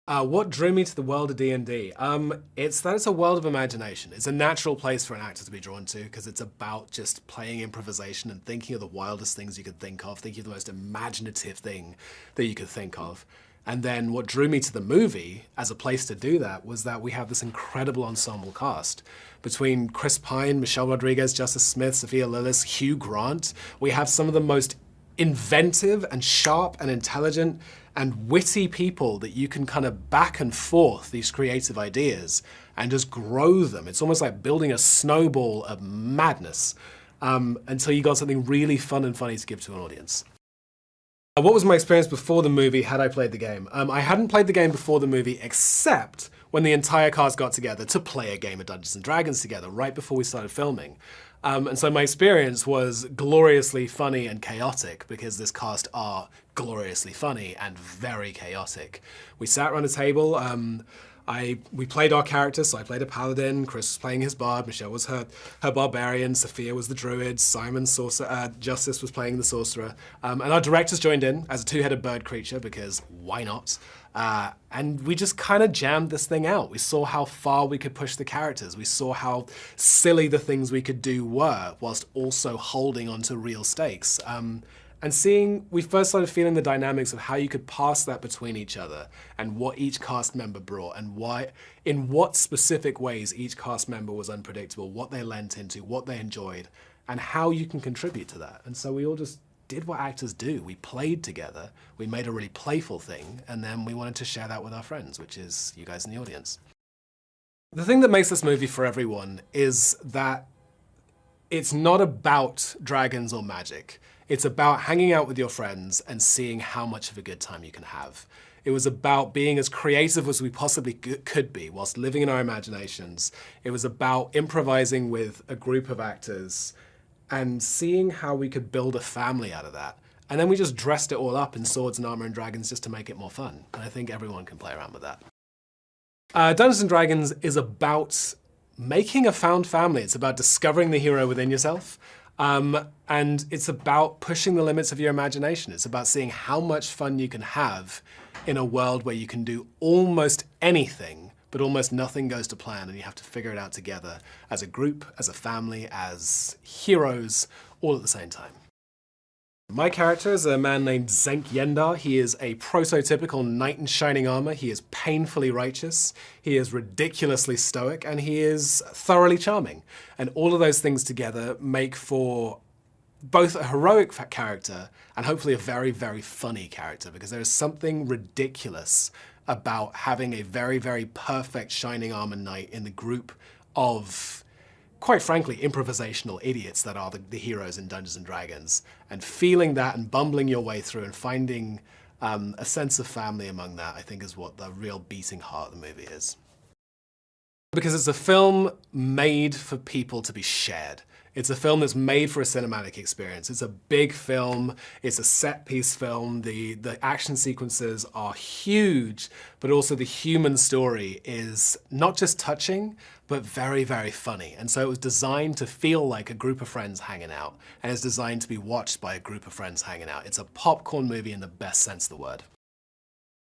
What drew me to the world of D&D? It's that it's a world of imagination. It's a natural place for an actor to be drawn to because it's about just playing improvisation and thinking of the wildest things you could think of, thinking of the most imaginative thing that you could think of. And then what drew me to the movie as a place to do that was that we have this incredible ensemble cast. Between Chris Pine, Michelle Rodriguez, Justice Smith, Sophia Lillis, Hugh Grant, we have some of the most inventive and sharp and intelligent and witty people that you can kind of back and forth these creative ideas and just grow them. It's almost like building a snowball of madness until you got something really fun and funny to give to an audience. What was my experience before the movie had I played the game? I hadn't played the game before the movie except when the entire cast got together to play a game of Dungeons & Dragons together right before we started filming. And so my experience was gloriously funny and chaotic because this cast are gloriously funny and very chaotic. We sat around a table. We played our characters, so I played a paladin, Chris was playing his bard, Michelle was her barbarian, Sophia was the druid, Simon Justice was playing the sorcerer, and our directors joined in as a two-headed bird creature because why not? And we just kind of jammed this thing out. We saw how far we could push the characters. We saw how silly the things we could do were, whilst also holding onto real stakes. And we first started feeling the dynamics of how you could pass that between each other and what each cast member brought and in what specific ways each cast member was unpredictable, what they lent into, what they enjoyed, and how you can contribute to that. And so we all just did what actors do. We played together, we made a really playful thing, and then we wanted to share that with our friends, which is you guys in the audience. The thing that makes this movie for everyone is that it's not about dragons or magic. It's about hanging out with your friends and seeing how much of a good time you can have. It was about being as creative as we possibly could be whilst living in our imaginations. It was about improvising with a group of actors and seeing how we could build a family out of that. And then we just dressed it all up in swords and armor and dragons just to make it more fun. And I think everyone can play around with that. Dungeons & Dragons is about making a found family. It's about discovering the hero within yourself. And it's about pushing the limits of your imagination. It's about seeing how much fun you can have in a world where you can do almost anything, but almost nothing goes to plan and you have to figure it out together as a group, as a family, as heroes, all at the same time. My character is a man named Zenk Yendar. He is a prototypical knight in shining armor. He is painfully righteous, he is ridiculously stoic, and he is thoroughly charming. And all of those things together make for both a heroic character and hopefully a very, very funny character, because there is something ridiculous about having a very, very perfect shining armor knight in the group of, quite frankly, improvisational idiots that are the heroes in Dungeons & Dragons, and feeling that and bumbling your way through and finding a sense of family among that, I think is what the real beating heart of the movie is. Because it's a film made for people to be shared. It's a film that's made for a cinematic experience. It's a big film, it's a set-piece film, the action sequences are huge, but also the human story is not just touching, but very, very funny. And so it was designed to feel like a group of friends hanging out, and it's designed to be watched by a group of friends hanging out. It's a popcorn movie in the best sense of the word.